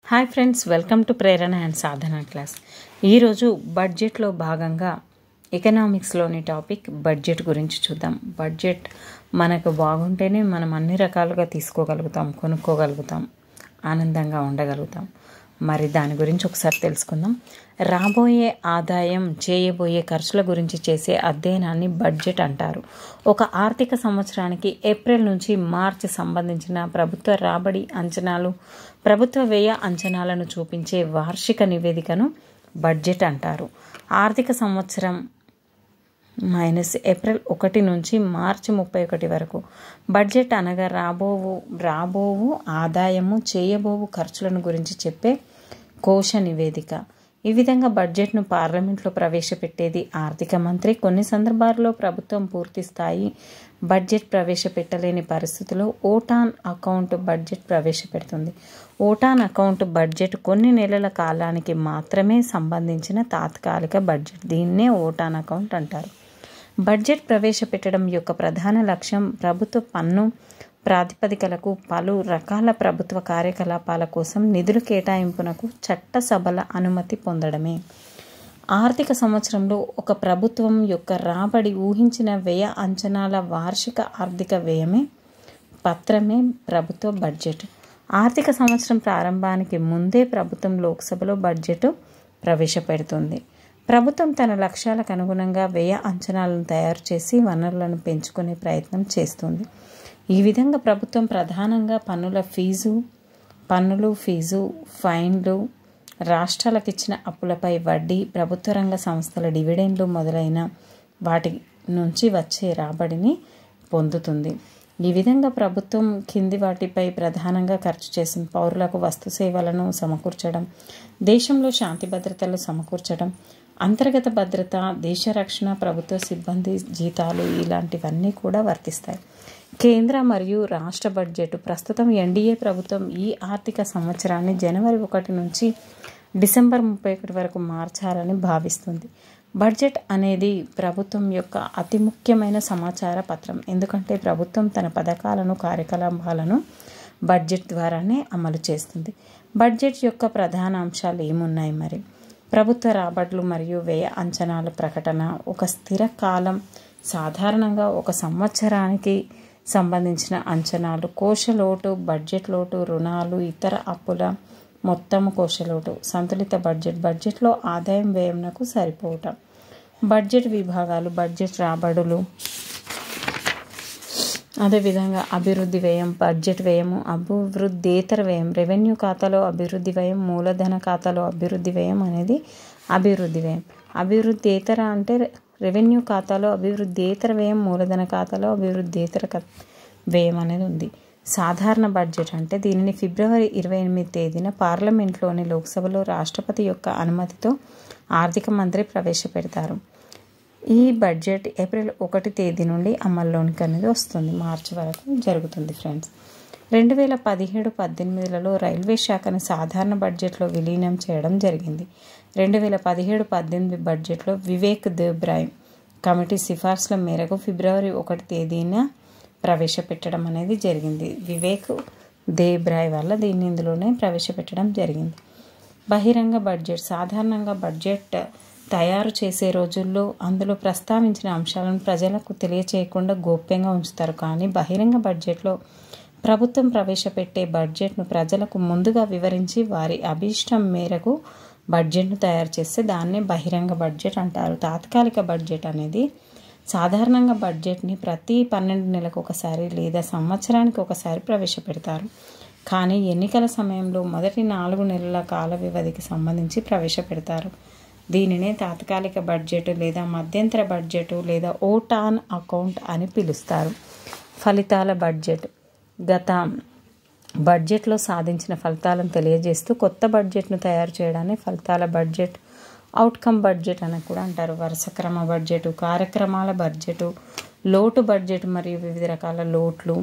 Hi friends, welcome to Prerana and Sadhana class. ఈరోజు బడ్జెట్లో భాగంగా ఎకనామిక్స్లోని టాపిక్ బడ్జెట్ గురించి చూద్దాం. బడ్జెట్ మనకు బాగుంటేనే మనం అన్ని రకాలుగా తీసుకోగలుగుతాం, కొనుక్కోగలుగుతాం, ఆనందంగా ఉండగలుగుతాం. మరి దాని గురించి ఒకసారి తెలుసుకుందాం. రాబోయే ఆదాయం, చేయబోయే ఖర్చుల గురించి చేసే అధ్యయనాన్ని బడ్జెట్ అంటారు. ఒక ఆర్థిక సంవత్సరానికి ఏప్రిల్ నుంచి మార్చి సంబంధించిన ప్రభుత్వ రాబడి అంచనాలు, ప్రభుత్వ వ్యయ అంచనాలను చూపించే వార్షిక నివేదికను బడ్జెట్ అంటారు. ఆర్థిక సంవత్సరం ఏప్రిల్ 1 నుంచి మార్చి 31 వరకు. బడ్జెట్ అనగా రాబోవు ఆదాయము, చేయబోవు ఖర్చులను గురించి చెప్పే కోశ నివేదిక. ఈ విధంగా బడ్జెట్ను పార్లమెంట్లో ప్రవేశపెట్టేది ఆర్థిక మంత్రి. కొన్ని సందర్భాల్లో ప్రభుత్వం పూర్తి స్థాయి బడ్జెట్ ప్రవేశపెట్టలేని పరిస్థితుల్లో ఓటాన్ అకౌంట్ బడ్జెట్ ప్రవేశపెడుతుంది. ఓటాన్ అకౌంట్ బడ్జెట్ కొన్ని నెలల కాలానికి మాత్రమే సంబంధించిన తాత్కాలిక బడ్జెట్. దీన్నే ఓటాన్ అకౌంట్ అంటారు. బడ్జెట్ ప్రవేశపెట్టడం యొక్క ప్రధాన లక్ష్యం ప్రభుత్వ పన్ను ప్రాతిపదికలకు పలు రకాల ప్రభుత్వ కార్యకలాపాల కోసం నిధుల కేటాయింపునకు చట్టసభల అనుమతి పొందడమే. ఆర్థిక సంవత్సరంలో ఒక ప్రభుత్వం యొక్క రాబడి ఊహించిన వ్యయ అంచనాల వార్షిక ఆర్థిక వ్యయమే పత్రమే ప్రభుత్వ బడ్జెట్. ఆర్థిక సంవత్సరం ప్రారంభానికి ముందే ప్రభుత్వం లోక్సభలో బడ్జెట్ ప్రవేశపెడుతుంది. ప్రభుత్వం తన లక్ష్యాలకు అనుగుణంగా వ్యయ అంచనాలను తయారు చేసి వనరులను పెంచుకునే ప్రయత్నం చేస్తుంది. ఈ విధంగా ప్రభుత్వం ప్రధానంగా పన్నులు, ఫీజు, ఫైన్లు, రాష్ట్రాలకు ఇచ్చిన అప్పులపై వడ్డీ, ప్రభుత్వ రంగ సంస్థల డివిడెండ్లు మొదలైన వాటి నుంచి వచ్చే రాబడిని పొందుతుంది. ఈ విధంగా ప్రభుత్వం కింది వాటిపై ప్రధానంగా ఖర్చు చేసింది. పౌరులకు వస్తు సేవలను సమకూర్చడం, దేశంలో శాంతి భద్రతలు సమకూర్చడం, అంతర్గత భద్రత, దేశ రక్షణ, ప్రభుత్వ సిబ్బంది జీతాలు ఇలాంటివన్నీ కూడా వర్తిస్తాయి. కేంద్ర మరియు రాష్ట్ర బడ్జెట్. ప్రస్తుతం ఎన్డీఏ ప్రభుత్వం ఈ ఆర్థిక సంవత్సరాన్ని జనవరి 1 నుంచి డిసెంబర్ 31 వరకు మార్చాలని భావిస్తుంది. బడ్జెట్ అనేది ప్రభుత్వం యొక్క అతి ముఖ్యమైన సమాచార పత్రం. ఎందుకంటే ప్రభుత్వం తన పథకాలను, కార్యకలాపాలను బడ్జెట్ ద్వారానే అమలు చేస్తుంది. బడ్జెట్ యొక్క ప్రధాన అంశాలు ఏమున్నాయి మరి? ప్రభుత్వ రాబడులు మరియు వ్యయ అంచనాల ప్రకటన, ఒక స్థిర కాలం, సాధారణంగా ఒక సంవత్సరానికి సంబంధించిన అంచనాలు, కోశలోటు, బడ్జెట్ లోటు, రుణాలు, ఇతర అప్పుల మొత్తము కోశలోటు, సంతులిత బడ్జెట్, బడ్జెట్లో ఆదాయం వ్యయంకు సరిపోవటం. బడ్జెట్ విభాగాలు, బడ్జెట్ రాబడులు, అదేవిధంగా అభివృద్ధి వ్యయం, బడ్జెట్ వ్యయము, అభివృద్ధేతర వ్యయం, రెవెన్యూ ఖాతాలో అభివృద్ధి వ్యయం, మూలధన ఖాతాలో అభివృద్ధి వ్యయం అనేది అభివృద్ధి వ్యయం. అభివృద్ధేతర అంటే రెవెన్యూ ఖాతాలో అభివృద్ధేతర వ్యయం, మూలధన ఖాతాలో అభివృద్ధేతర వ్యయం అనేది ఉంది. సాధారణ బడ్జెట్ అంటే దీనిని ఫిబ్రవరి 28 తేదీన పార్లమెంట్లోని లోక్సభలో రాష్ట్రపతి యొక్క అనుమతితో ఆర్థిక మంత్రి ప్రవేశపెడతారు. ఈ బడ్జెట్ ఏప్రిల్ 1 తేదీ నుండి అమల్లోనికి అనేది వస్తుంది. మార్చి వరకు జరుగుతుంది ఫ్రెండ్స్. 2017-18లలో రైల్వే శాఖను సాధారణ బడ్జెట్లో విలీనం చేయడం జరిగింది. 2017-18 బడ్జెట్లో వివేక్ దేబ్రాయ్ కమిటీ సిఫార్సుల మేరకు ఫిబ్రవరి 1 తేదీన ప్రవేశపెట్టడం అనేది జరిగింది. వివేక్ దేబ్రాయ్ వల్ల ఇందులోనే ప్రవేశపెట్టడం జరిగింది. బహిరంగ బడ్జెట్. సాధారణంగా బడ్జెట్ తయారు చేసే రోజుల్లో అందులో ప్రస్తావించిన అంశాలను ప్రజలకు తెలియచేయకుండా గోప్యంగా ఉంచుతారు. కానీ బహిరంగ బడ్జెట్లో ప్రభుత్వం ప్రవేశపెట్టే బడ్జెట్ను ప్రజలకు ముందుగా వివరించి వారి అభీష్టం మేరకు బడ్జెట్ను తయారు చేస్తే దాన్నే బహిరంగ బడ్జెట్ అంటారు. తాత్కాలిక బడ్జెట్ అనేది సాధారణంగా బడ్జెట్ని ప్రతి 12 నెలలకు ఒకసారి లేదా సంవత్సరానికి ఒకసారి ప్రవేశపెడతారు. కానీ ఎన్నికల సమయంలో మొదటి 4 నెలల కాల వ్యవధికి సంబంధించి ప్రవేశపెడతారు. దీనినే తాత్కాలిక బడ్జెట్ లేదా మధ్యంతర బడ్జెట్ లేదా ఓటాన్ అకౌంట్ అని పిలుస్తారు. ఫలితాల బడ్జెట్. గత బడ్జెట్లో సాధించిన ఫలితాలను తెలియజేస్తూ కొత్త బడ్జెట్ను తయారు చేయడాన్ని ఫలితాల బడ్జెట్, అవుట్కమ్ బడ్జెట్ అని కూడా అంటారు. వరుసక్రమ బడ్జెట్, కార్యక్రమాల బడ్జెట్, లోటు బడ్జెట్ మరియు వివిధ రకాల లోట్లు,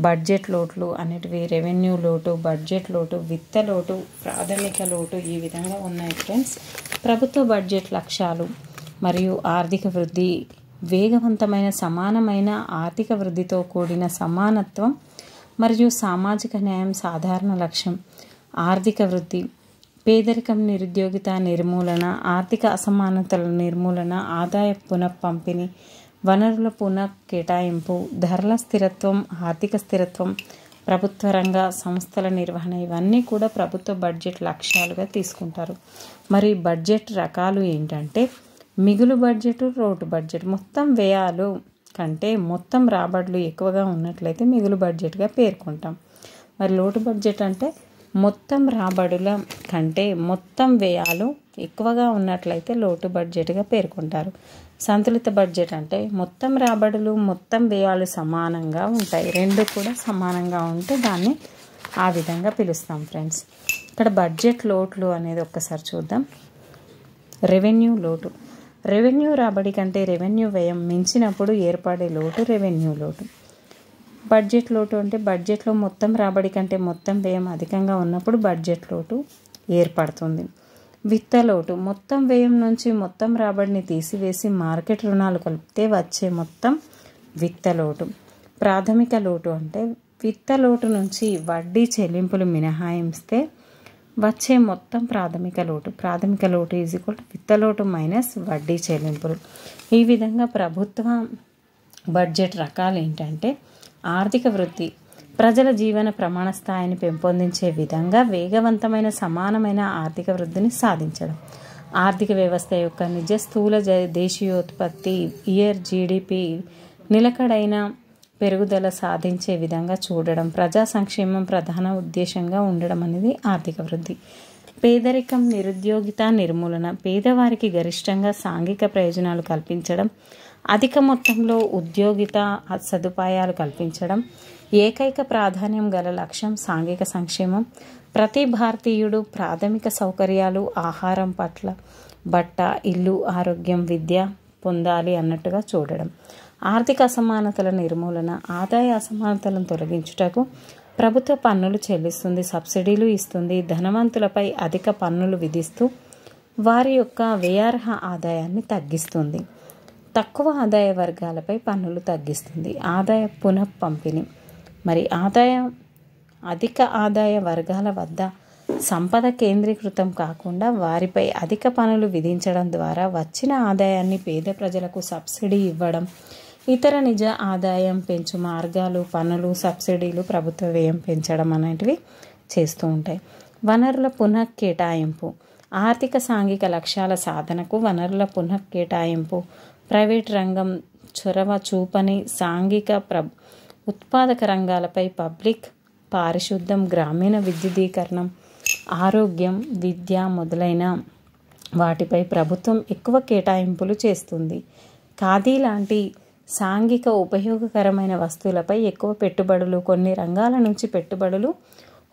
బడ్జెట్ లోట్లు అనేటివి, రెవెన్యూ లోటు, బడ్జెట్ లోటు, విత్త లోటు, ప్రాథమిక లోటు, ఈ విధంగా ఉన్నాయి ఫ్రెండ్స్. ప్రభుత్వ బడ్జెట్ లక్ష్యాలు మరియు ఆర్థిక వృద్ధి. వేగవంతమైన సమానమైన ఆర్థిక వృద్ధితో కూడిన సమానత్వం మరియు సామాజిక న్యాయం సాధారణ లక్ష్యం. ఆర్థిక వృద్ధి, పేదరికం, నిరుద్యోగిత నిర్మూలన, ఆర్థిక అసమానతల నిర్మూలన, ఆదాయ పునఃపంపిణీ, వనరుల పునః కేటాయింపు, ధరల స్థిరత్వం, ఆర్థిక స్థిరత్వం, ప్రభుత్వ రంగ సంస్థల నిర్వహణ, ఇవన్నీ కూడా ప్రభుత్వ బడ్జెట్ లక్ష్యాలుగా తీసుకుంటారు. మరి బడ్జెట్ రకాలు ఏంటంటే మిగులు బడ్జెట్, లోటు బడ్జెట్. మొత్తం వ్యయాలు కంటే మొత్తం రాబడులు ఎక్కువగా ఉన్నట్లయితే మిగులు బడ్జెట్గా పేర్కొంటాం. మరి లోటు బడ్జెట్ అంటే మొత్తం రాబడుల కంటే మొత్తం వ్యయాలు ఎక్కువగా ఉన్నట్లయితే లోటు బడ్జెట్గా పేర్కొంటారు. సంతులిత బడ్జెట్ అంటే మొత్తం రాబడులు మొత్తం వ్యయాలు సమానంగా ఉంటాయి. రెండు కూడా సమానంగా ఉంటే దాన్ని ఆ విధంగా పిలుస్తాం ఫ్రెండ్స్. ఇక్కడ బడ్జెట్ లోట్లు అనేది ఒక్కసారి చూద్దాం. రెవెన్యూ లోటు. రెవెన్యూ రాబడి కంటే రెవెన్యూ వ్యయం మించినప్పుడు ఏర్పడే లోటు రెవెన్యూ లోటు. బడ్జెట్ లోటు అంటే బడ్జెట్లో మొత్తం రాబడి కంటే మొత్తం వ్యయం అధికంగా ఉన్నప్పుడు బడ్జెట్ లోటు ఏర్పడుతుంది. విత్త లోటు. మొత్తం వ్యయం నుంచి మొత్తం రాబడిని తీసివేసి మార్కెట్ రుణాలు కలిపితే వచ్చే మొత్తం విత్త లోటు. ప్రాథమిక లోటు అంటే విత్త లోటు నుంచి వడ్డీ చెల్లింపులు మినహాయిస్తే వచ్చే మొత్తం ప్రాథమిక లోటు. ప్రాథమిక లోటు ఈజ్ ఈక్వల్ టు విత్త లోటు మైనస్ వడ్డీ చెల్లింపులు. ఈ విధంగా ప్రభుత్వ బడ్జెట్ రకాలు ఏంటంటే ఆర్థిక వృద్ధి, ప్రజల జీవన ప్రమాణ స్థాయిని పెంపొందించే విధంగా వేగవంతమైన సమానమైన ఆర్థిక వృద్ధిని సాధించడం. ఆర్థిక వ్యవస్థ యొక్క నిజ స్థూల దేశీయోత్పత్తి ఇయర్ జీడిపి నిలకడైన పెరుగుదల సాధించే విధంగా చూడడం. ప్రజా సంక్షేమం ప్రధాన ఉద్దేశంగా ఉండడం అనేది ఆర్థిక వృద్ధి. పేదరికం, నిరుద్యోగిత నిర్మూలన. పేదవారికి గరిష్టంగా సాంఘిక ప్రయోజనాలు కల్పించడం, అధిక మొత్తంలో ఉద్యోగిత సదుపాయాలు కల్పించడం. ఏకైక ప్రాధాన్యం గల లక్ష్యం సాంఘిక సంక్షేమం. ప్రతి భారతీయుడు ప్రాథమిక సౌకర్యాలు, ఆహారం పట్ల బట్ట, ఇల్లు, ఆరోగ్యం, విద్య పొందాలి అన్నట్టుగా చూడడం. ఆర్థిక అసమానతల నిర్మూలన. ఆదాయ అసమానతలను తొలగించుటకు ప్రభుత్వ పన్నులు చెల్లిస్తుంది, సబ్సిడీలు ఇస్తుంది. ధనవంతులపై అధిక పన్నులు విధిస్తూ వారి యొక్క వ్యయార్హ ఆదాయాన్ని తగ్గిస్తుంది. తక్కువ ఆదాయ వర్గాలపై పన్నులు తగ్గిస్తుంది. ఆదాయ పునఃపంపిణీ. మరి అధిక ఆదాయ వర్గాల వద్ద సంపద కేంద్రీకృతం కాకుండా వారిపై అధిక పన్నులు విధించడం ద్వారా వచ్చిన ఆదాయాన్ని పేద ప్రజలకు సబ్సిడీ ఇవ్వడం. ఇతర నిజ ఆదాయం పెంచు మార్గాలు పన్నులు, సబ్సిడీలు, ప్రభుత్వ వ్యయం పెంచడం అనేటివి చేస్తూ ఉంటాయి. వనరుల పునః కేటాయింపు. ఆర్థిక సాంఘిక లక్ష్యాల సాధనకు వనరుల పునః కేటాయింపు, ప్రైవేట్ రంగం చొరవ చూపని సాంఘిక ఉత్పాదక రంగాలపై పబ్లిక్, పారిశుద్ధం, గ్రామీణ విద్యుదీకరణం, ఆరోగ్యం, విద్య మొదలైన వాటిపై ప్రభుత్వం ఎక్కువ కేటాయింపులు చేస్తుంది. ఖాదీ లాంటి సాంఘిక ఉపయోగకరమైన వస్తువులపై ఎక్కువ పెట్టుబడులు, కొన్ని రంగాల నుంచి పెట్టుబడులు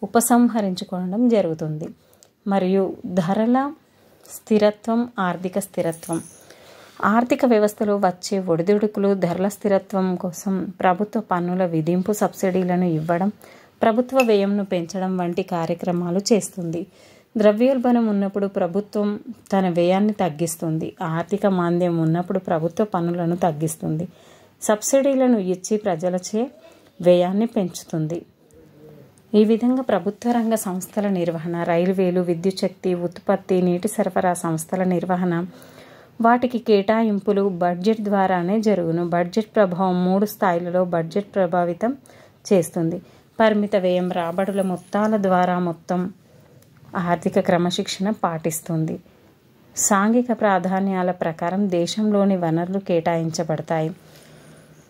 ఉపసంహరించుకోవడం జరుగుతుంది. మరియు ధరల స్థిరత్వం, ఆర్థిక స్థిరత్వం. ఆర్థిక వ్యవస్థలో వచ్చే ఒడిదుడుకులు, ధరల స్థిరత్వం కోసం ప్రభుత్వ పన్నుల విధింపు, సబ్సిడీలను ఇవ్వడం, ప్రభుత్వ వ్యయంను పెంచడం వంటి కార్యక్రమాలు చేస్తుంది. ద్రవ్యోల్బణం ఉన్నప్పుడు ప్రభుత్వం తన వ్యయాన్ని తగ్గిస్తుంది. ఆర్థిక మాంద్యం ఉన్నప్పుడు ప్రభుత్వ పన్నులను తగ్గిస్తుంది. సబ్సిడీలను ఇచ్చి ప్రజలచే వ్యయాన్ని పెంచుతుంది. ఈ విధంగా ప్రభుత్వ రంగ సంస్థల నిర్వహణ, రైల్వేలు, విద్యుత్ శక్తి ఉత్పత్తి, నీటి సరఫరా సంస్థల నిర్వహణ, వాటికి కేటాయింపులు బడ్జెట్ ద్వారానే జరుగును. బడ్జెట్ ప్రభావం 3 స్థాయిలలో బడ్జెట్ ప్రభావితం చేస్తుంది. పరిమిత వ్యయం రాబడుల మొత్తాల ద్వారా మొత్తం ఆర్థిక క్రమశిక్షణ పాటిస్తుంది. సాంఘిక ప్రాధాన్యాల ప్రకారం దేశంలోని వనరులు కేటాయించబడతాయి.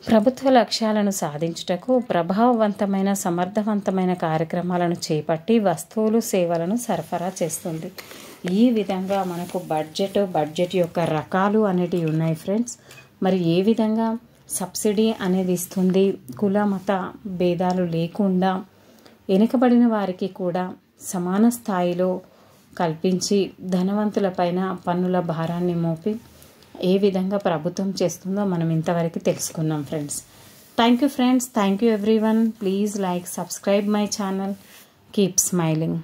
ప్రభుత్వ లక్ష్యాలను సాధించుటకు ప్రభావవంతమైన, సమర్థవంతమైన కార్యక్రమాలను చేపట్టి వస్తువులు, సేవలను సరఫరా చేస్తుంది. ఈ విధంగా మనకు బడ్జెట్ యొక్క రకాలు అనేటివి ఉన్నాయి ఫ్రెండ్స్. మరి ఏ విధంగా సబ్సిడీ అనేది ఇస్తుంది, కుల మత భేదాలు లేకుండా వెనుకబడిన వారికి కూడా సమాన స్థాయిలో కల్పించి ధనవంతులపైన పన్నుల భారాన్ని మోపి ఏ విధంగా ప్రభుత్వం చేస్తుందో మనం ఇంతవరకు తెలుసుకున్నాం friends. Thank you friends. Thank you everyone. Please like, subscribe my channel. Keep smiling.